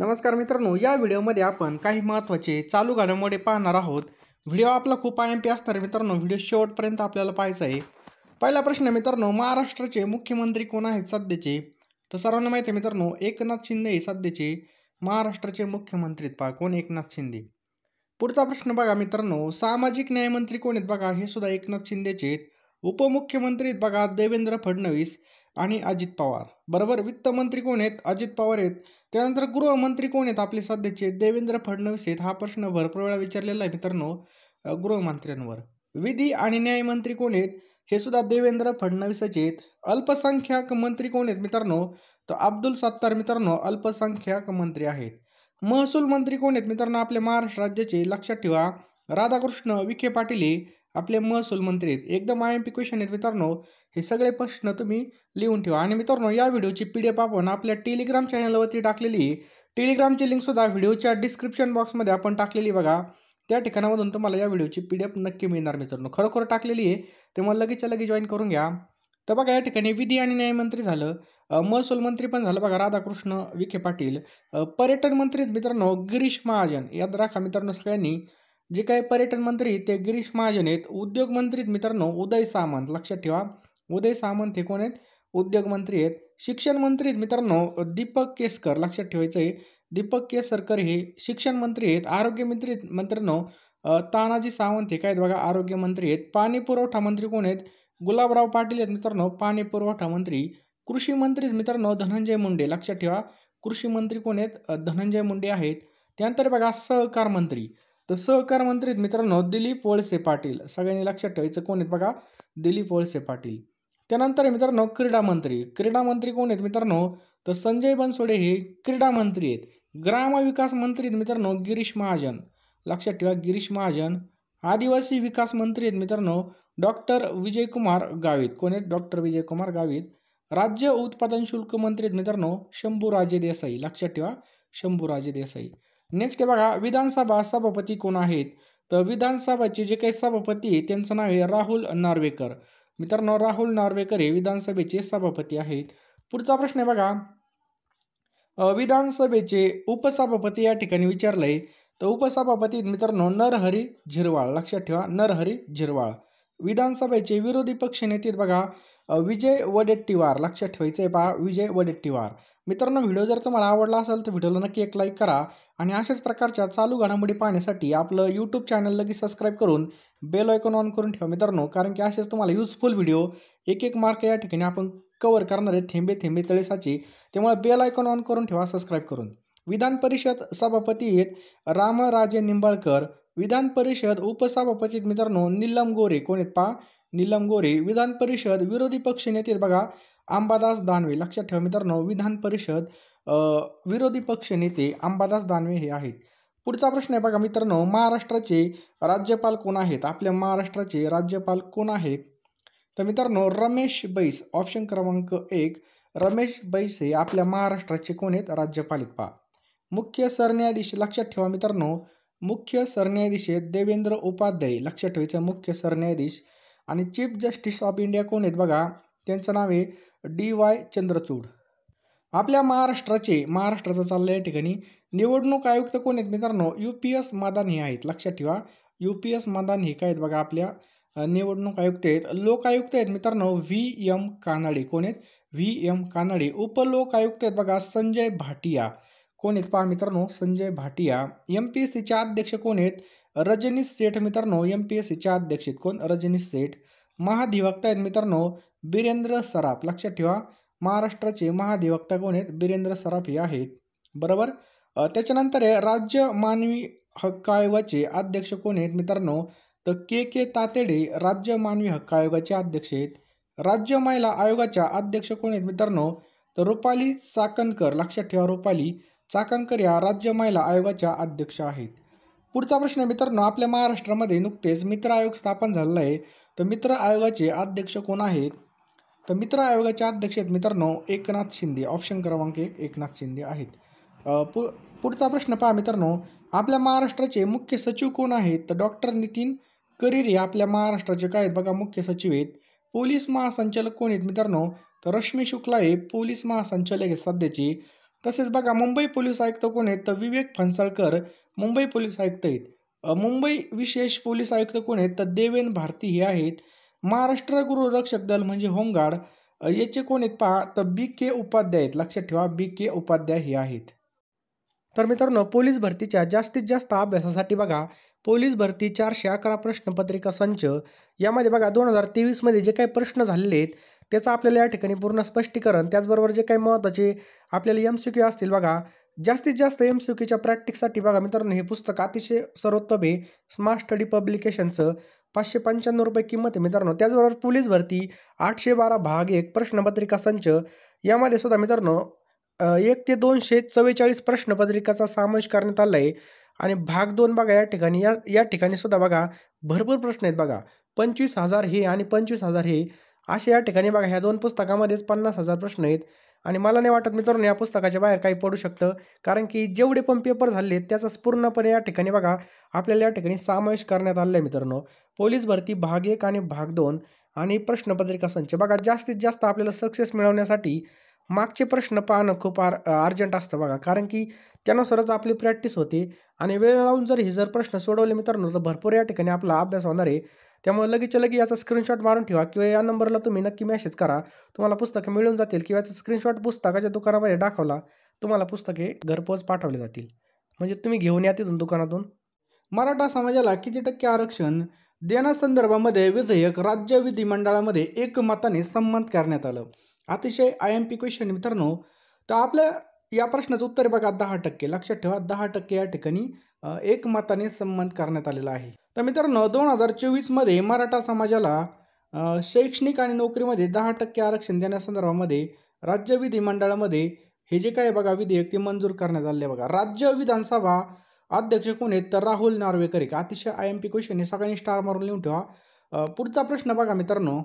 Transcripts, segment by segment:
नमस्कार मित्रांनो, या व्हिडिओमध्ये आपण काही महत्त्वाचे चालू घडामोडी पाहणार आहोत। व्हिडिओ आपला खूप आयएमपी असणार मित्रांनो, व्हिडिओ शेवटपर्यंत आपल्याला पाहायचा आहे। पहिला प्रश्न मित्रांनो, महाराष्ट्राचे मुख्यमंत्री कोण आहेत सध्याचे? तर सर्वांना माहिती आहे मित्रांनो, एकनाथ शिंदे हे सध्याचे महाराष्ट्राचे मुख्यमंत्री आहेत। पहा कोण? एकनाथ शिंदे। पुढचा प्रश्न बघा मित्रांनो, सामाजिक न्याय मंत्री कोण आहेत? बघा हे सुद्धा एकनाथ शिंदेचे आहेत। उपमुख्यमंत्री आहेत बघा देवेंद्र फडणवीस आणि अजित पवार। बरोबर। वित्तमंत्री कोण आहेत? अजित पवार आहेत। त्यानंतर गृहमंत्री कोण आहेत आपले सध्याचे? देवेंद्र फडणवीस आहेत। हा प्रश्न भरपूर वेळा विचारलेला आहे मित्रांनो गृहमंत्र्यांवर। विधी आणि न्याय मंत्री कोण आहेत? हे सुद्धा देवेंद्र फडणवीसचे आहेत। अल्पसंख्याक मंत्री कोण आहेत मित्रांनो? तर अब्दुल सत्तार मित्रांनो अल्पसंख्याक मंत्री आहेत। महसूल मंत्री कोण आहेत मित्रांनो? आपल्या महाराष्ट्र राज्याचे, लक्षात ठेवा, राधाकृष्ण विखे पाटील हे आपले महसूल मंत्री आहेत। एकदम आयएमपी क्वेश्चन आहेत मित्रांनो, हे सगळे प्रश्न तुम्ही लिहून ठेवा। आणि मित्रांनो, या व्हिडिओची पीडीएफ आपण आपल्या टेलिग्राम चॅनलवरती टाकलेली आहे। टेलिग्रामची लिंक सुद्धा व्हिडिओच्या डिस्क्रिप्शन बॉक्समध्ये आपण टाकलेली बघा। त्या ठिकाणामधून तुम्हाला या व्हिडिओची पीडीएफ नक्की मिळणार मित्रांनो, खरोखर टाकलेली आहे, त्यामुळे लगेचच्या लगेच जॉईन करून घ्या। तर बघा, या ठिकाणी विधी आणि न्यायमंत्री झालं, महसूल मंत्री पण झालं बघा राधाकृष्ण विखे पाटील। पर्यटन मंत्री मित्रांनो गिरीश महाजन, याद राखा मित्रांनो सगळ्यांनी, जे काही पर्यटन मंत्री ते गिरीश महाजन आहेत। उद्योग मंत्री मित्रांनो उदय सामंत, लक्षात ठेवा, उदय सामंत हे कोण आहेत? उद्योग मंत्री आहेत। शिक्षण मंत्री मित्रांनो दीपक केसकर, लक्षात ठेवायचं आहे, दीपक केसरकर हे शिक्षण मंत्री आहेत। आरोग्य मंत्री मित्रांनो तानाजी सावंत हे काय बघा आरोग्य मंत्री आहेत। पाणी पुरवठा मंत्री कोण आहेत? गुलाबराव पाटील आहेत मित्रांनो पाणी पुरवठा मंत्री। कृषी मंत्री मित्रांनो धनंजय मुंडे, लक्षात ठेवा, कृषी मंत्री कोण आहेत? धनंजय मुंडे आहेत। त्यानंतर बघा सहकार मंत्री, तर सहकार मंत्री मित्रांनो दिलीप वळसे पाटील, सगळ्यांनी लक्षात ठेवायचं कोण आहेत बघा? दिलीप वळसे पाटील। त्यानंतर मित्रांनो क्रीडा मंत्री, क्रीडा मंत्री कोण आहेत मित्रांनो? तर संजय बनसोडे हे क्रीडा मंत्री आहेत। ग्रामविकास मंत्री मित्रांनो गिरीश महाजन, लक्षात ठेवा, गिरीश महाजन। आदिवासी विकास मंत्री आहेत मित्रांनो डॉक्टर विजयकुमार गावित, कोण आहेत? डॉक्टर विजयकुमार गावित। राज्य उत्पादन शुल्क मंत्री आहेत मित्रांनो शंभूराजे देसाई, लक्षात ठेवा, शंभूराजे देसाई। नेक्स्ट बघा, विधानसभा सभापती कोण आहेत? तर विधानसभेचे जे काही सभापती आहेत त्यांचं नाव आहे राहुल नार्वेकर मित्रांनो, राहुल नार्वेकर हे विधानसभेचे सभापती आहेत। पुढचा प्रश्न आहे बघा, विधानसभेचे उपसभापती या ठिकाणी विचारलंय, तर उपसभापती मित्रांनो नरहरी झिरवाळ, लक्षात ठेवा, नरहरी झिरवाळ। विधानसभेचे विरोधी पक्ष नेते बघा विजय वडेट्टीवार, लक्षात ठेवायचं आहे पहा, विजय वडेट्टीवार। मित्रांनो, व्हिडिओ जर तुम्हाला आवडला असेल तर व्हिडिओला नक्की एक लाईक करा आणि अशाच प्रकारच्या चालू घडामोडी पाहण्यासाठी आपलं यूट्यूब चॅनल लगेच सबस्क्राईब करून बेल आयकॉन ऑन करून ठेवा मित्रांनो, कारण की असेच तुम्हाला युजफुल व्हिडिओ एक मार्क या ठिकाणी आपण कव्हर करणार आहे, थेंबे थेंबे तळे साचे, त्यामुळे बेल आयकॉन ऑन करून ठेवा सबस्क्राईब करून। विधान परिषद सभापती आहेत रामराजे निंबाळकर। विधान परिषद उपसभापती मित्रांनो नीलम गोरे, कोण आहेत पहा? नीलम गोरे। विधान परिषद विरोधी पक्ष नेते बघा अंबादास दानवे, लक्षात ठेवा मित्रांनो, विधान परिषद विरोधी पक्ष नेते अंबादास दानवे हे आहेत। पुढचा प्रश्न आहे बघा मित्रांनो, महाराष्ट्राचे राज्यपाल कोण आहेत? आपल्या महाराष्ट्राचे राज्यपाल कोण आहेत? तर मित्रांनो रमेश बैस, ऑप्शन क्रमांक 1 रमेश बैस हे आपल्या महाराष्ट्राचे कोण आहेत? राज्यपाल आहेत पहा। मुख्य सरन्यायाधीश, लक्षात ठेवा मित्रांनो, मुख्य सरन्यायाधीश देवेंद्र उपाध्याय, लक्षात ठेवायचं मुख्य सरन्यायाधीश। आणि चीफ जस्टिस ऑफ इंडिया कोण आहेत बघा? त्यांचं नाव आहे DY चंद्रचूड। आपल्या महाराष्ट्राचं चाललंय या ठिकाणी निवडणूक आयुक्त कोण आहेत मित्रांनो? UPS मदान हे आहेत, लक्षात ठेवा, UPS मदान हे काय आहेत बघा आपल्या निवडणूक आयुक्त आहेत। लोक आयुक्त आहेत मित्रांनो VM कानडे, कोण आहेत? VM कानडे। उपलोक आयुक्त आहेत बघा संजय भाटिया, कोण आहेत पहा मित्रांनो? संजय भाटिया। MPSCचे अध्यक्ष कोण आहेत? रजनीश सेठ मित्रांनो MPSCचे अध्यक्ष आहेत, कोण? रजनीश सेठ। महाधिवक्ता आहेत मित्रांनो बिरेंद्र सराफ, लक्षात ठेवा, महाराष्ट्राचे महाधिवक्ता कोण आहेत? बिरेंद्र सराफ हे आहेत, बरोबर। त्याच्यानंतर राज्य मानवी हक्क आयोगाचे अध्यक्ष कोण आहेत मित्रांनो? तर KK तातेडे राज्य मानवी हक्क आयोगाचे अध्यक्ष आहेत। राज्य महिला आयोगाच्या अध्यक्ष कोण आहेत मित्रांनो? तर रुपाली चाकणकर, लक्षात ठेवा, रुपाली चाकणकर या राज्य महिला आयोगाच्या अध्यक्ष आहेत। पुढचा प्रश्न मित्रांनो, आपल्या महाराष्ट्रामध्ये नुकतेच मित्र आयोग स्थापन झालेला आहे, तर मित्र आयोगाचे अध्यक्ष कोण आहेत? तर मित्र आयोगाचे अध्यक्ष आहेत मित्रांनो एकनाथ शिंदे, ऑप्शन क्रमांक 1 एकनाथ शिंदे आहेत। पुढचा प्रश्न पहा मित्रांनो, आपल्या महाराष्ट्राचे मुख्य सचिव कोण आहेत? तर डॉक्टर नितीन करीर हे आपल्या महाराष्ट्राचे काय आहेत बघा मुख्य सचिव आहेत। पोलीस महासंचालक कोण आहेत मित्रांनो? तर रश्मी शुक्ला हे पोलीस महासंचालक आहेत सध्याचे। तसेच बघा मुंबई पोलीस आयुक्त कोण आहेत तर विवेक फणसळकर मुंबई पोलीस आयुक्त आहेत. मुंबई विशेष पोलीस आयुक्त कोण आहेत तर देवेन भारती हे आहेत. महाराष्ट्र गृहरक्षक दल म्हणजे होमगार्ड याचे कोण आहेत पहा तर BK उपाध्याय आहेत. लक्षात ठेवा BK उपाध्याय हे आहेत. तर मित्रांनो पोलीस भरतीच्या जास्तीत जास्त अभ्यासासाठी बघा पोलीस भरती 411 प्रश्नपत्रिका संच यामध्ये बघा 2023 मध्ये जे काही प्रश्न झालेले आहेत त्याचं आपल्याला या ठिकाणी पूर्ण स्पष्टीकरण, त्याचबरोबर जे काही महत्त्वाचे आपल्याला MCQ असतील बघा, जास्तीत जास्त MCQच्या प्रॅक्टिससाठी बघा मित्रांनो हे पुस्तक अतिशय सर्वोत्तम आहे. स्मार्ट स्टडी पब्लिकेशनचं 595 रुपये किंमत आहे मित्रांनो. त्याचबरोबर पोलीस भरती 812 भाग 1 प्रश्नपत्रिका संच यामध्ये सुद्धा मित्रांनो 1 ते 244 प्रश्नपत्रिकाचा समावेश करण्यात आला आहे. आणि भाग 2 बघा या ठिकाणी सुद्धा बघा भरपूर प्रश्न आहेत बघा. 25,000 हे आणि 25,000 हे असे या ठिकाणी बघा ह्या 2 पुस्तकामध्येच 50,000 प्रश्न आहेत. आणि मला नाही वाटत मित्रांनो या पुस्तकाच्या बाहेर काही पडू शकतं, कारण की जेवढे पण पेपर झाले त्याचा पूर्णपणे या ठिकाणी बघा आपल्याला या ठिकाणी समावेश करण्यात आलेला आहे मित्रांनो. पोलीस भरती भाग 1 आणि भाग 2 आणि प्रश्नपत्रिका संच बघा जास्तीत जास्त आपल्याला सक्सेस मिळवण्यासाठी मागचे प्रश्न पाहणं खूप अर्जंट असतं बघा, कारण की त्यानुसारच आपली प्रॅक्टिस होते. आणि वेळ लावून जर प्रश्न सोडवले मित्रांनो तर भरपूर या ठिकाणी आपला अभ्यास होणार आहे. त्यामुळे लगेचच्या लगे याचा स्क्रीनशॉट मारून ठेवा किंवा या नंबरला तुम्ही नक्की मेसेज करा. तुम्हाला पुस्तके मिळून जातील किंवा याचा स्क्रीनशॉट पुस्तकाच्या दुकानामध्ये दाखवला तुम्हाला पुस्तके घरपोच पाठवले जातील. म्हणजे तुम्ही घेऊन या तिथून दुकानातून. मराठा समाजाला किती टक्के आरक्षण देण्यासंदर्भामध्ये विधेयक राज्य विधिमंडळामध्ये एकमताने संमत करण्यात आलं. अतिशय IMP क्वेश्चन मित्रांनो. तर आपल्या या प्रश्नाचं उत्तर बघा 10%. लक्षात ठेवा 10% या ठिकाणी एकमताने संमत करण्यात आलेला आहे. तर मित्रांनो 2024 मध्ये मराठा समाजाला शैक्षणिक आणि नोकरीमध्ये 10% आरक्षण देण्यासंदर्भामध्ये राज्य विधिमंडळामध्ये हे जे काय बघा विधेयक ते मंजूर करण्यात आले बघा. राज्य विधानसभा अध्यक्ष कोण आहेत तर राहुल नार्वेकर. अतिशय IMP क्वेश्चन हे सगळ्यांनी स्टार मारून लिहून ठेवा. पुढचा प्रश्न बघा मित्रांनो.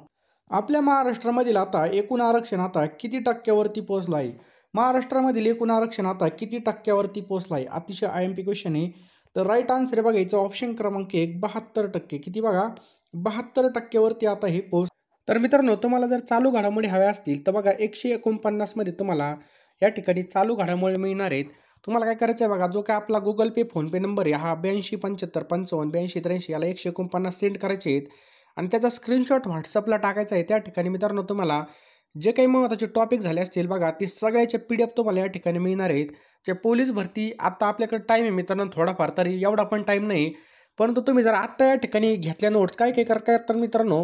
आपल्या महाराष्ट्रामधील आता एकूण आरक्षण आता किती टक्क्यावरती पोहोचलं आहे? महाराष्ट्रामधील एकूण आरक्षण आता किती टक्क्यावरती पोहोचलं आहे? अतिशय IMP क्वेश्चन आहे. तर राईट आन्सर बघा याचं ऑप्शन क्रमांक 1 72%. किती बघा 72% आता हे तर मित्रांनो तुम्हाला जर चालू घडामोडी हव्या असतील तर बघा 149 मध्ये तुम्हाला या ठिकाणी चालू घडामोडी मिळणार आहेत. तुम्हाला काय करायचं आहे बघा, जो काय आपला Google Pay फोनपे नंबर आहे हा 82 75 55 82 83 याला 149 सेंड करायचे आहेत आणि त्याचा स्क्रीनशॉट व्हॉट्सअपला टाकायचा आहे. त्या ठिकाणी मित्रांनो तुम्हाला जे काही महत्त्वाचे टॉपिक झाले असतील बघा ते सगळ्याचे PDF तुम्हाला या ठिकाणी मिळणार आहेत. जे पोलीस भरती आता आपल्याकडे टाईम आहे मित्रांनो थोडाफार, तरी एवढा पण टाईम नाही, परंतु तुम्ही जर आत्ता या ठिकाणी घेतल्या नोट्स काय करताय तर मित्रांनो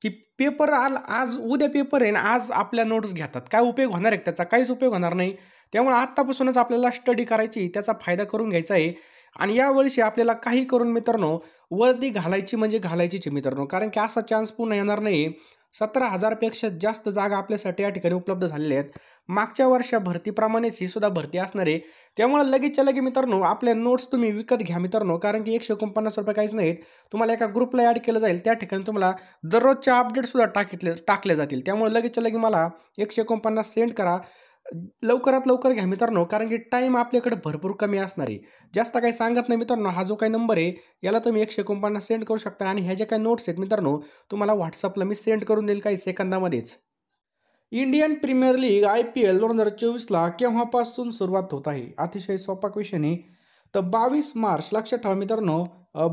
की पेपर आज उद्या पेपर आहे ना आज आपल्या नोट्स घेतात, काय उपयोग होणार आहे त्याचा? काहीच उपयोग होणार नाही. त्यामुळे आत्तापासूनच आपल्याला स्टडी करायची, त्याचा फायदा करून घ्यायचा आहे. आणि यावर्षी आपल्याला काही करून मित्रांनो वर्दी घालायची म्हणजे घालायचीच आहे मित्रांनो, कारण की असा चान्स पुन्हा येणार नाही. 17,000 पेक्षा जास्त जागा आपल्यासाठी या ठिकाणी उपलब्ध झालेल्या आहेत. मागच्या वर्षा भरतीप्रमाणेच ही सुद्धा भरती असणार आहे. त्यामुळे लगेचच्या लगे मित्रांनो आपल्या नोट्स तुम्ही विकत घ्या मित्रांनो, कारण की 149 रुपये काहीच नाहीत. तुम्हाला एका ग्रुपला ॲड केलं जाईल, त्या ठिकाणी तुम्हाला दररोजच्या अपडेटसुद्धा टाकले जातील. त्यामुळे लगेचच्या लगे मला 149 सेंड करा. लवकरात लवकर घ्या मित्रांनो, कारण की टाईम आपल्याकडे भरपूर कमी असणार आहे. जास्त काही सांगत नाही मित्रांनो. हा जो काही नंबर आहे याला तुम्ही 149 सेंड करू शकता आणि ह्या ज्या काही नोट्स आहेत मित्रांनो तुम्हाला व्हॉट्सअपला मी सेंड करून देईल काही सेकंदामध्येच. इंडियन प्रीमियर लीग IPL 2024ला केव्हापासून सुरुवात होत आहे? अतिशय सोपा क्वेश्चन आहे. तर 22 मार्च. लक्षात ठेवा मित्रांनो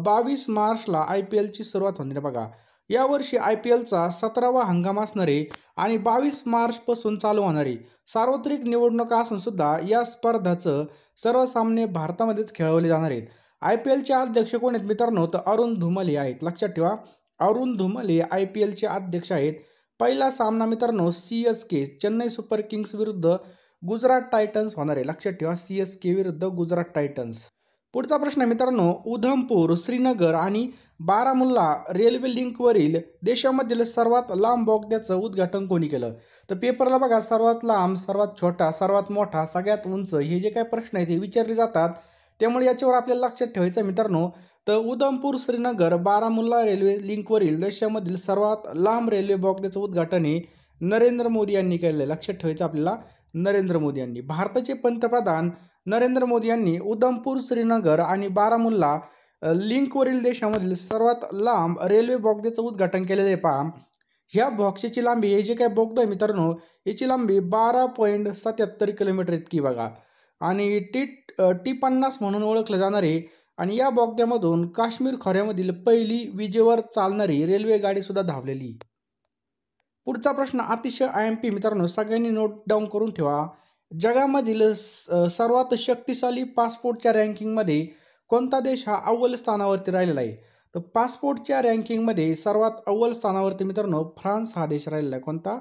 22 मार्चला IPLची सुरुवात होणार बघा. यावर्षी IPLचा 17वा हंगाम असणार आहे आणि 22 मार्चपासून चालू होणार आहे. सार्वत्रिक निवडणुका असून सुद्धा या स्पर्धाचं सर्व सामने भारतामध्येच खेळवले जाणार आहेत. IPLचे अध्यक्ष कोण आहेत मित्रांनो तर अरुण धुमल हे आहेत. लक्षात ठेवा अरुण धुमल हे IPLचे अध्यक्ष आहेत. पहिला सामना मित्रांनो CSK चेन्नई सुपर किंग्स विरुद्ध गुजरात टायटन्स होणार आहे. लक्षात ठेवा CSK विरुद्ध गुजरात टायटन्स. पुढचा प्रश्न आहे मित्रांनो. उधमपूर, श्रीनगर आणि बारामुल्ला रेल्वे लिंकवरील देशामधील सर्वात लांब बोगद्याचं उद्घाटन कोणी केलं? तर पेपरला बघा सर्वात लांब, सर्वात छोटा, सर्वात मोठा, सगळ्यात उंच हे जे काही प्रश्न आहेत हे विचारले जातात. त्यामुळे याच्यावर आपल्याला लक्षात ठेवायचं आहे मित्रांनो. तर उधमपूर, श्रीनगर, बारामुल्ला रेल्वे लिंकवरील देशामधील सर्वात लांब रेल्वे बोगद्याचं उद्घाटन हे नरेंद्र मोदी यांनी केलेलं आहे. लक्षात ठेवायचं आपल्याला नरेंद्र मोदी यांनी. भारताचे पंतप्रधान नरेंद्र मोदी यांनी उधमपूर, श्रीनगर आणि बारामुल्ला लिंकवरील देशामधील सर्वात लांब रेल्वे बोगद्याचं उद्घाटन केलेलं आहे. पहा ह्या बॉक्सची लांबी हे जे काही बोगदा आहे मित्रांनो याची लांबी 12.77 किलोमीटर इतकी बघा. आणि T50 म्हणून ओळखलं जाणारे आणि या बोगद्यामधून काश्मीर खोऱ्यामधील पहिली विजेवर चालणारी रेल्वे गाडी सुद्धा धावलेली. पुढचा प्रश्न अतिशय IMP मित्रांनो, सगळ्यांनी नोट डाऊन करून ठेवा. जगामधील सर्वात शक्तिशाली पासपोर्टच्या रँकिंगमध्ये कोणता देश हा अव्वल स्थानावरती राहिलेला आहे? तर पासपोर्टच्या रँकिंगमध्ये सर्वात अव्वल स्थानावरती मित्रांनो फ्रान्स हा देश राहिलेला आहे. कोणता?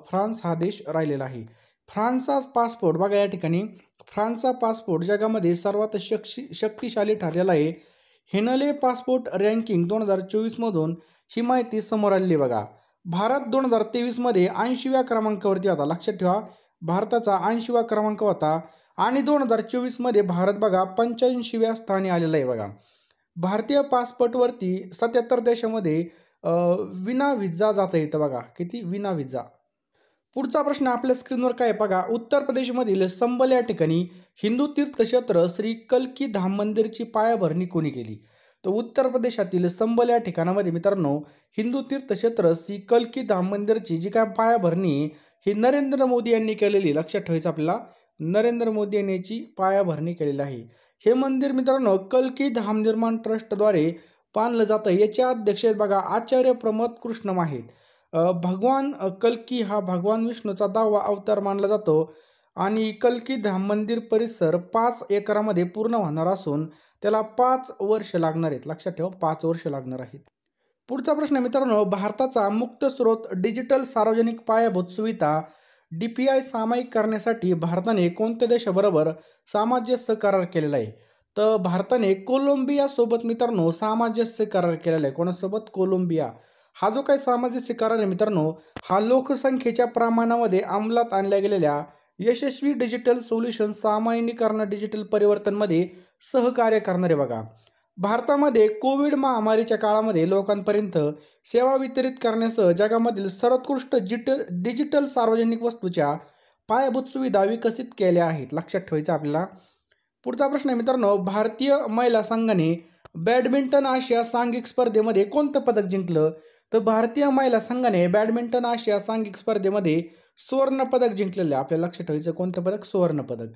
फ्रान्स हा देश राहिलेला आहे. फ्रान्सचा पासपोर्ट बघा या ठिकाणी, फ्रान्सचा पासपोर्ट जगामध्ये सर्वात शक्तिशाली ठरलेला आहे. हेनले पासपोर्ट रँकिंग 2024 मधून ही माहिती समोर आलेली बघा. भारत 2023मध्ये 80व्या क्रमांकावरती होता. लक्षात ठेवा, भारताचा 80वा क्रमांक होता आणि 2024मध्ये भारत बघा 85व्या स्थानी आलेला आहे बघा. भारतीय पासपोर्टवरती 77 देशामध्ये विना व्हिसा जाता येतं बघा. किती? विना व्हिसा. पुढचा प्रश्न आपल्या स्क्रीनवर काय बघा. उत्तर प्रदेशमधील संबल या ठिकाणी हिंदू तीर्थक्षेत्र श्री कल्की धाम मंदिरची पायाभरणी कोणी केली? तर उत्तर प्रदेशातील संबल या ठिकाणामध्ये मित्रांनो हिंदू तीर्थक्षेत्र श्री कल्की धाम मंदिरची जी काय पायाभरणी ही नरेंद्र मोदी यांनी केलेली. लक्षात ठेवायचं आपल्याला, नरेंद्र मोदी यांनी याची पायाभरणी केलेली आहे. हे मंदिर मित्रांनो कल्की धाम निर्माण ट्रस्टद्वारे बांधलं जातं. याचे अध्यक्ष आहेत बघा आचार्य प्रमोद कृष्णम आहेत. भगवान कल्की हा भगवान विष्णूचा 10वा अवतार मानला जातो आणि कल्की धाम मंदिर परिसर 5 एकरामध्ये पूर्ण होणार असून त्याला 5 वर्ष लागणार आहेत. लक्षात ठेवा, 5 वर्ष लागणार आहेत. पुढचा प्रश्न मित्रांनो, भारताचा मुक्त स्रोत डिजिटल सार्वजनिक पायाभूत सुविधा DPI सामायिक करण्यासाठी भारताने कोणत्या देशाबरोबर सामंजस्य करार केलेला आहे? तर भारताने कोलंबिया सोबत मित्रांनो सामंजस्य करार केलेला आहे. कोणासोबत? कोलंबिया. हा जो काही सामंजस्य करार आहे मित्रांनो, हा लोकसंख्येच्या प्रमाणामध्ये अंमलात आणल्या गेलेल्या यशस्वी डिजिटल सोल्युशन सामान्यीकरण डिजिटल परिवर्तनमध्ये सहकार्य करणारे बघा. भारतामध्ये कोविड महामारीच्या काळामध्ये लोकांपर्यंत सेवा वितरित करण्यासह जगामधील सर्वोत्कृष्ट डिजिटल सार्वजनिक वस्तूच्या पायाभूत सुविधा विकसित केल्या आहेत. लक्षात ठेवायचं आपल्याला. पुढचा प्रश्न आहे मित्रांनो, भारतीय महिला संघाने बॅडमिंटन आशिया सांघिक स्पर्धेमध्ये कोणतं पदक जिंकलं? तर भारतीय महिला संघाने बॅडमिंटन आशिया सांघिक स्पर्धेमध्ये सुवर्ण पदक जिंकलेलं आहे. आपल्याला लक्षात ठेवायचं कोणतं पदक? सुवर्ण पदक.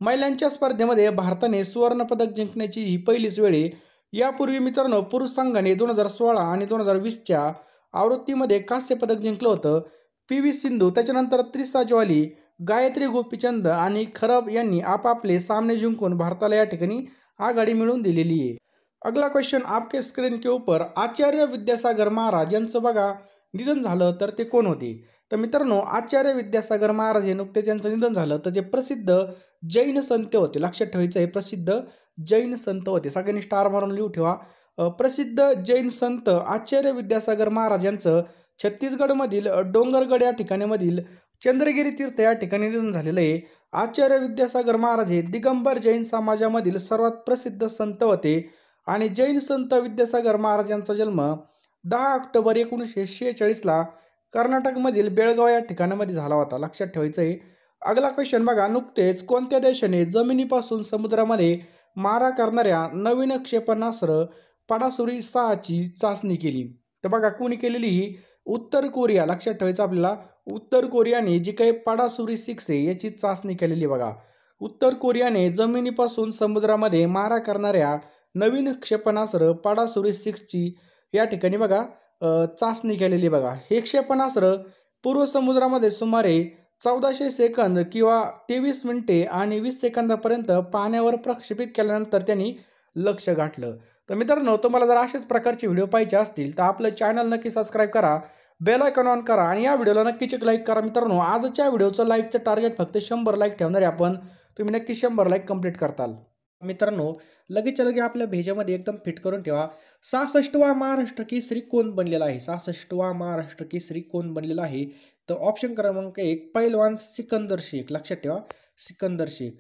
महिलांच्या स्पर्धेमध्ये भारताने सुवर्ण पदक जिंकण्याची ही पहिलीच वेळ आहे. यापूर्वी मित्रांनो पुरुष संघाने 2016 आणि 2020च्या आवृत्तीमध्ये कांस्य पदक जिंकलं होतं. PV सिंधू, त्याच्यानंतर त्रिसा ज्वाली, गायत्री गोपीचंद आणि खरब यांनी आपापले सामने जिंकून भारताला या ठिकाणी आघाडी मिळवून दिलेली आहे. अगला क्वेश्चन आपके स्क्रीन के ऊपर. आचार्य विद्यासागर महाराज यांचं बघा निधन झालं तर ते कोण होते? तर मित्रांनो आचार्य विद्यासागर महाराज हे नुकतेच यांचं निधन झालं. तर ते प्रसिद्ध जैन संत होते. लक्षात ठेवायचं आहे, प्रसिद्ध जैन संत होते. सगळ्यांनी स्टार मारून लिहू ठेवा. प्रसिद्ध जैन संत आचार्य विद्यासागर महाराज यांचं छत्तीसगडमधील डोंगरगड या ठिकाणामधील चंद्रगिरी तीर्थ या ठिकाणी निधन झालेलं आहे. आचार्य विद्यासागर महाराज हे दिगंबर जैन समाजामधील सर्वात प्रसिद्ध संत होते आणि जैन संत विद्यासागर महाराज यांचा जन्म 10 ऑक्टोबर 1946ला कर्नाटकमधील बेळगाव या ठिकाणामध्ये झाला होता. लक्षात ठेवायचं आहे. अगला क्वेश्चन बघा, नुकतेच कोणत्या देशाने जमिनीपासून समुद्रामध्ये मारा करणाऱ्या नवीन क्षेपणास्त्र पडासुरी 6ची चाचणी केली? तर बघा कोणी केलेली? ही उत्तर कोरिया. लक्षात ठेवायचं आपल्याला, उत्तर कोरियाने जी काही पडासुरी 6 आहे याची चाचणी केलेली बघा. उत्तर कोरियाने जमिनीपासून समुद्रामध्ये मारा करणाऱ्या नवीन क्षेपणास्त्र पडासुरी 6ची या ठिकाणी बघा चाचणी केलेली बघा. हे क्षेपणास्त्र पूर्व समुद्रामध्ये सुमारे 1400 सेकंद किंवा 23 मिनिटे आणि 20 सेकंदापर्यंत पाण्यावर प्रक्षेपित केल्यानंतर त्यांनी लक्ष्य गाठलं. तर मित्रांनो तुम्हाला जर अशाच प्रकारचे व्हिडिओ पाहिजे असतील तर आपलं चॅनल नक्की सबस्क्राईब करा, बेल आयकॉन ऑन करा आणि या व्हिडिओला नक्कीच एक लाईक करा. मित्रांनो आजच्या व्हिडिओचं लाईकचं टार्गेट फक्त 100 लाईक ठेवणार आहे आपण. तुम्ही नक्की 100 लाईक कंप्लीट करताल. मित्रांनो लगेचच्या लगे आपल्या भेजामध्ये एकदम फिट करून ठेवा. 66वा महाराष्ट्र केसरी कोण बनलेला आहे? 66वा महाराष्ट्र केसरी कोण बनलेला आहे? तर ऑप्शन क्रमांक 1 पैलवान सिकंदर शेख. लक्षात ठेवा, सिकंदर शेख.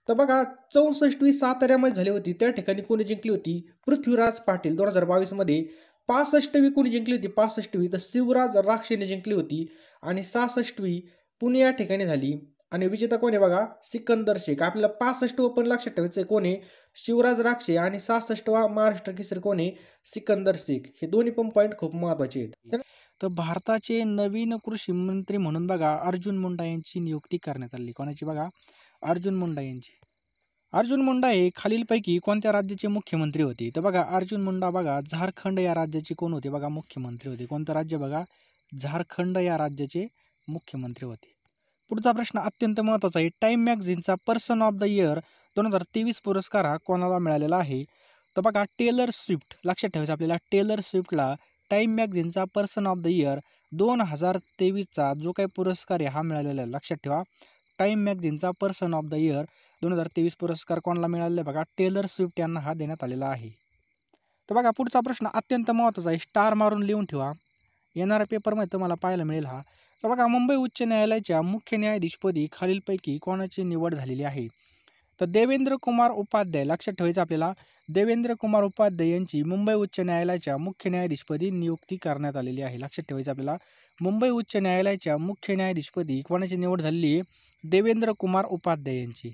तर बघा 64वी साताऱ्यामध्ये झाली होती, त्या ठिकाणी कोणी जिंकली होती? पृथ्वीराज पाटील. 2022 मध्ये 65वी कोणी जिंकली होती? 65वी तर शिवराज राक्षेने जिंकली होती आणि 66वी पुणे या ठिकाणी झाली आणि विजेता कोण आहे बघा? सिकंदर शेख. आपल्याला 65व पण लक्षात ठेवायचं कोण आहे? शिवराज राक्षे आणि 66वा महाराष्ट्र केसरी कोण आहे? सिकंदर शेख. हे दोन्ही पण पॉईंट खूप महत्त्वाचे आहेत. तर भारताचे नवीन कृषी मंत्री म्हणून बघा अर्जुन मुंडा यांची नियुक्ती करण्यात आली. कोणाची बघा? अर्जुन मुंडा यांची. अर्जुन मुंडा हे खालीलपैकी कोणत्या राज्याचे मुख्यमंत्री होते? तर बघा अर्जुन मुंडा बघा झारखंड या राज्याचे कोण होते बघा मुख्यमंत्री होते. कोणतं राज्य बघा? झारखंड या राज्याचे मुख्यमंत्री होते. पुढचा प्रश्न अत्यंत महत्त्वाचा आहे. टाइम मॅगझिनचा पर्सन ऑफ द इयर 2023 पुरस्कार हा कोणाला मिळालेला आहे? तर बघा टेलर स्विफ्ट. लक्षात ठेवायचं आपल्याला, टेलर स्विफ्टला टाइम मॅगझिनचा पर्सन ऑफ द इयर 2023चा जो काही पुरस्कार आहे हा मिळालेला आहे. लक्षात ठेवा, टाइम मॅगझिनचा पर्सन ऑफ द इयर 2023 पुरस्कार कोणाला मिळालेला आहे बघा? टेलर स्विफ्ट यांना हा देण्यात आलेला आहे. तर बघा पुढचा प्रश्न अत्यंत महत्त्वाचा आहे. स्टार मारून लिहून ठेवा, येणाऱ्या पेपरमध्ये तुम्हाला पाहायला मिळेल हा. तर बघा मुंबई उच्च न्यायालयाच्या मुख्य न्यायाधीशपदी खालीलपैकी कोणाची निवड झालेली आहे? तर देवेंद्र कुमार उपाध्याय. लक्षात ठेवायचं आपल्याला, देवेंद्र कुमार उपाध्याय यांची मुंबई उच्च न्यायालयाच्या मुख्य न्यायाधीशपदी नियुक्ती करण्यात आलेली आहे. लक्षात ठेवायचं आपल्याला, मुंबई उच्च न्यायालयाच्या मुख्य न्यायाधीशपदी कोणाची निवड झालेली आहे? देवेंद्र कुमार उपाध्याय यांची.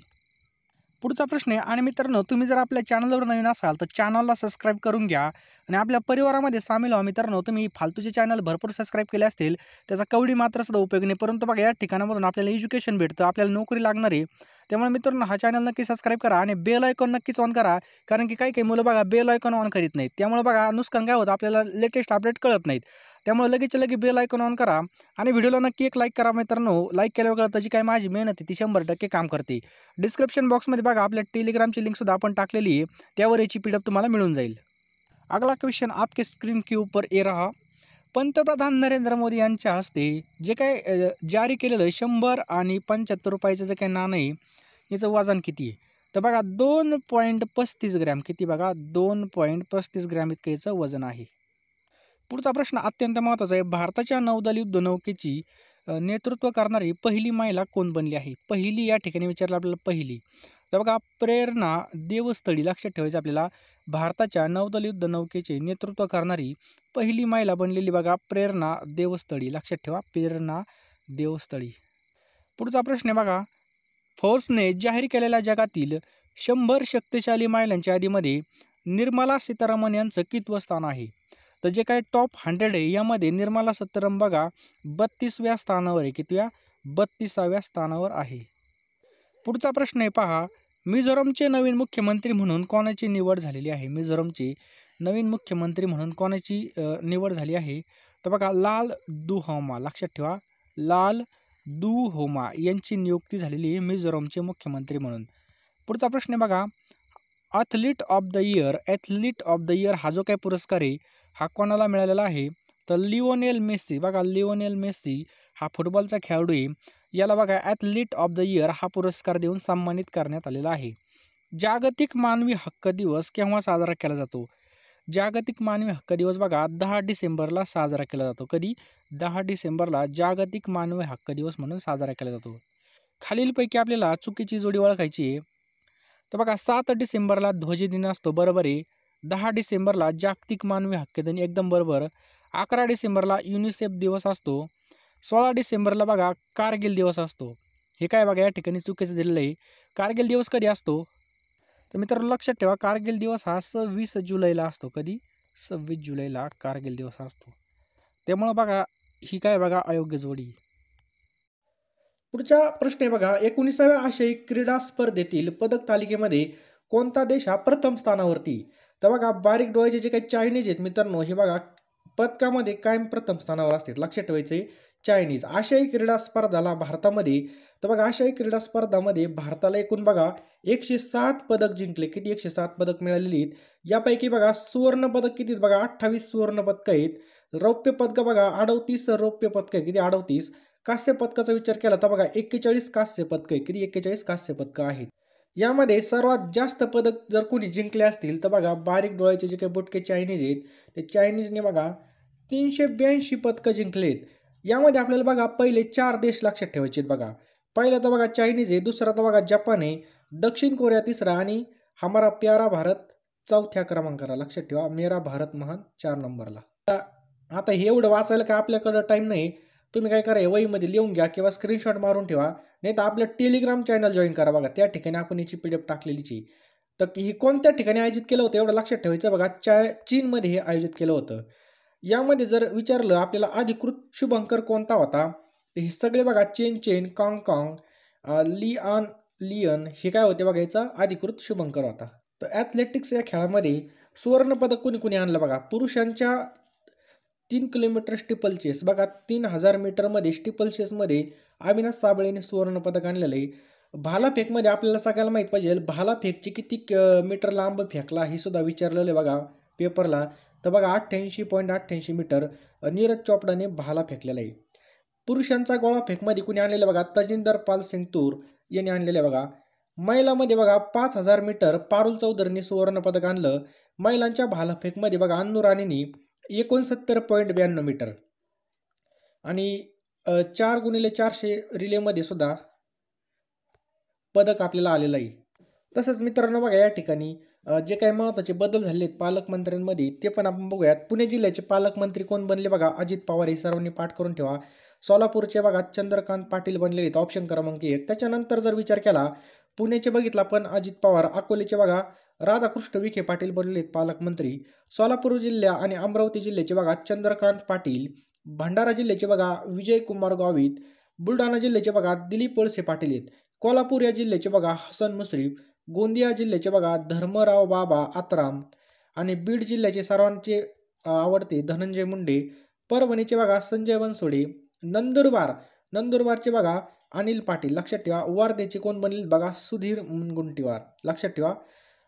पुढचा प्रश्न आहे, आणि मित्रांनो तुम्ही जर आपल्या चॅनलवर नवीन असाल तर चॅनलला सबस्क्राईब करून घ्या आणि आपल्या परिवारामध्ये सामील व्हा. मित्रांनो तुम्ही फालतूचे चॅनल भरपूर सबस्क्राईब केले असतील, त्याचा कवडी मात्र सुद्धा उपयोग नाही, परंतु बघा या ठिकाणामधून आपल्याला एज्युकेशन भेटतं, आपल्याला नोकरी लागणार आहे. त्यामुळे मित्रांनो हा चॅनल नक्की सबस्क्राईब करा आणि बेल आयकॉन नक्कीच ऑन करा, कारण की काही मुलं बघा बेल आयकॉन ऑन करीत नाहीत. त्यामुळे बघा नुकसान काय होतं, आपल्याला लेटेस्ट अपडेट कळत नाहीत. त्यामुळे लगेच बेल आयकॉन ऑन करा आणि व्हिडिओला नक्की एक लाईक करा. मित्रांनो लाईक केल्यावर कळतं जी काय माझी मेहनत आहे ती 100% काम करते. डिस्क्रिप्शन बॉक्समध्ये बघा आपल्या टेलिग्रामची लिंकसुद्धा आपण टाकलेली आहे, त्यावर याची PDF तुम्हाला मिळून जाईल. अगला क्वेश्चन आपके स्क्रीन के ऊपर ये रहा. पंतप्रधान नरेंद्र मोदी यांच्या हस्ते जे काय जारी केलेलं 100 आणि 75 रुपयाचं जे काही नाणं आहे याचं वजन किती आहे? तर बघा 2.35 ग्रॅम. किती बघा? 2.35 ग्रॅम इतकं याचं वजन आहे. पुढचा प्रश्न अत्यंत महत्त्वाचा आहे. भारताच्या नौदल युद्ध नौकेची नेतृत्व करणारी पहिली महिला कोण बनली आहे? पहिली या ठिकाणी विचारलं आपल्याला, पहिली. तर बघा प्रेरणा देवस्थळी. लक्षात ठेवायचं आपल्याला, भारताच्या नौदल युद्ध नौकेचे नेतृत्व करणारी पहिली महिला बनलेली बघा प्रेरणा देवस्थळी. लक्षात ठेवा, प्रेरणा देवस्थळी. पुढचा प्रश्न आहे बघा, फोर्ब्सने जाहीर केलेल्या जगातील 100 शक्तिशाली महिलांच्या यादीमध्ये निर्मला सीतारामन यांचं कितवं स्थान आहे? तर जे काही टॉप 100 आहे यामध्ये निर्मला सीतारामन बघा 32व्या स्थानावर आहे. कितव्या? 32व्या स्थानावर आहे. पुढचा प्रश्न आहे पहा, मिझोरमचे नवीन मुख्यमंत्री म्हणून कोणाची निवड झालेली आहे? मिझोरमचे नवीन मुख्यमंत्री म्हणून कोणाची निवड झाली आहे? तर बघा लाल दुहोमा. लक्षात ठेवा, लाल दुहोमा यांची नियुक्ती झालेली आहे मिझोरमचे मुख्यमंत्री म्हणून. पुढचा प्रश्न आहे बघा, athlete of the year. Athlete of the year हा जो काही पुरस्कार आहे हा कोणाला मिळालेला आहे? तर लिओनेल मेस्सी. बघा लिओनेल मेस्सी हा फुटबॉलचा खेळाडू आहे, याला बघा ॲथलीट ऑफ द इयर हा पुरस्कार देऊन सन्मानित करण्यात आलेला आहे. जागतिक मानवी हक्क दिवस केव्हा साजरा केला जातो? जागतिक मानवी हक्क दिवस बघा 10 डिसेंबरला साजरा केला जातो. कधी? 10 डिसेंबरला जागतिक मानवी हक्क दिवस म्हणून साजरा केला जातो. खालीलपैकी आपल्याला चुकीची जोडी ओळखायची आहे. तर बघा 7 डिसेंबरला ध्वजदिन असतो, बरोबर आहे. 10 डिसेंबरला जागतिक मानवी हक्क दिन, एकदम बरोबर. 11 डिसेंबरला युनिसेफ दिवस असतो. 16 डिसेंबरला बघा कारगिल दिवस असतो. हे काय बघा या ठिकाणी चुकीचं दिलेलं आहे. कारगिल दिवस कधी असतो? तर मित्रांनो लक्षात ठेवा, कारगिल दिवस हा 26 जुलैला असतो. कधी? 26 जुलैला कारगिल दिवस असतो. त्यामुळं बघा ही काय बघा अयोग्य जोडी. पुढचा प्रश्न आहे बघा, 19व्या आशियाई क्रीडा स्पर्धेतील पदक तालिकेमध्ये कोणता देश हा प्रथम स्थानावरती? तर बघा बारीक डोळ्याचे जे काही चायनीज आहेत मित्रांनो, हे बघा पदकामध्ये कायम प्रथम स्थानावर असतात. लक्षात ठेवायचे चायनीज. आशियाई क्रीडा स्पर्धाला भारतामध्ये, तर बघा आशियाई क्रीडा स्पर्धामध्ये भारताला एकूण बघा 107 पदक जिंकले. किती? 107 पदक मिळालेली आहेत. यापैकी बघा सुवर्ण पदक किती आहेत? बघा 28 सुवर्ण पदक आहेत. रौप्य पदक बघा 38 रौप्य पदक आहेत. किती? 38. कांस्य पदकाचा विचार केला तर बघा 41 कांस्य पदक आहेत. किती? 41 कांस्य पदकं आहेत. यामध्ये सर्वात जास्त पदक जर कोणी जिंकले असतील तर बघा बारीक डोळ्याचे जे काही बुटके चायनीज आहेत, ते चायनीजने बघा 382 पदकं जिंकलेत. यामध्ये आपल्याला बघा पहिले 4 देश लक्षात ठेवायचे आहेत बघा. पहिला तर बघा चायनीज आहे, दुसरा तर बघा जपान आहे, दक्षिण कोरिया तिसरा आणि हमारा प्यारा भारत चौथ्या क्रमांकाला. लक्षात ठेवा, मेरा भारत महान 4 नंबरला. आता हे एवढं वाचायला काय आपल्याकडं टाईम नाही. तुम्ही काय करा, वहीमध्ये लिहून घ्या किंवा स्क्रीनशॉट मारून ठेवा, नाही तर आपलं टेलिग्राम चॅनल जॉईन करा. बघा त्या ठिकाणी आपण याची PDF टाकलेलीची. तर ही कोणत्या ठिकाणी आयोजित केलं होतं एवढं लक्षात ठेवायचं बघा. चीनमध्ये हे आयोजित केलं होतं. यामध्ये जर विचारलं आपल्याला अधिकृत शुभंकर कोणता होता, तर हे सगळे बघा चेन, काँगकाँग, लिआन लियन हे काय होते बघा, याचा अधिकृत शुभंकर होता. तर ॲथलेटिक्स या खेळामध्ये सुवर्णपदक कुणी कुणी आणलं बघा. पुरुषांच्या 3 किलोमीटर स्टिपल चेस बघा, 3000 मीटरमध्ये स्टिपल चेसमध्ये अविनाश साबळेने सुवर्णपदक आणलेलं आहे. भालाफेकमध्ये आपल्याला सगळ्याला माहीत पाहिजे, भालाफेकची किती मीटर लांब फेकला हे सुद्धा विचारलेलं आहे बघा पेपरला. तर बघा 88.88 मीटर नीरज चोपडाने भाला फेकलेला आहे. पुरुषांचा गोळाफेकमध्ये कुणी आणलेलं बघा, तजिंदर पाल सिंग तूर यांनी आणलेलं बघा. महिलांमध्ये बघा 5000 मीटर पारुल चौधरीने सुवर्णपदक आणलं. महिलांच्या भालाफेकमध्ये बघा अन्नू राणीने 69.92 मीटर आणि 4x400 रिलेमध्ये सुद्धा पदक आपल्याला आलेलं आहे. तसंच मित्रांनो बघा, या ठिकाणी जे काही महत्त्वाचे बदल झाले आहेत पालकमंत्र्यांमध्ये ते पण आपण बघूयात. पुणे जिल्ह्याचे पालकमंत्री कोण बनले बघा, अजित पवार, हे सर्वांनी पाठ करून ठेवा. सोलापूरचे बघा चंद्रकांत पाटील बनलेले आहेत, ऑप्शन क्रमांक 1. त्याच्यानंतर जर विचार केला पुण्याचे बघितला पण अजित पवार, अकोलेचे बघा राधाकृष्ण विखे पाटील बनलेले आहेत पालकमंत्री. सोलापूर जिल्हा आणि अमरावती जिल्ह्याचे बघा चंद्रकांत पाटील. भंडारा जिल्ह्याचे बघा विजयकुमार गावित. बुलढाणा जिल्ह्याचे बघा दिलीप वळसे पाटील आहेत. कोल्हापूर या जिल्ह्याचे बघा हसन मुश्रीफ. गोंदिया जिल्ह्याचे बघा धर्मराव बाबा आत्राम आणि बीड जिल्ह्याचे सर्वांचे आवडते धनंजय मुंडे. परभणीचे बघा संजय बनसोडे. नंदुरबारचे बघा अनिल पाटील, लक्षात ठेवा. वर्धेचे कोण बनले बघा, सुधीर मुनगंटीवार, लक्षात ठेवा.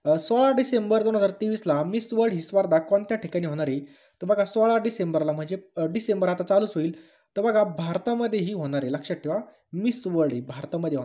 16 डिसेंबर 2023ला मिस वर्ल्ड ही स्पर्धा कोणत्या ठिकाणी होणार आहे, तर बघा 16 डिसेंबरला, म्हणजे डिसेंबर आता चालूच होईल. तर बघा भारतामध्ये ही होणार आहे, लक्षात ठेवा. मिस वर्ल्ड ही भारतामध्ये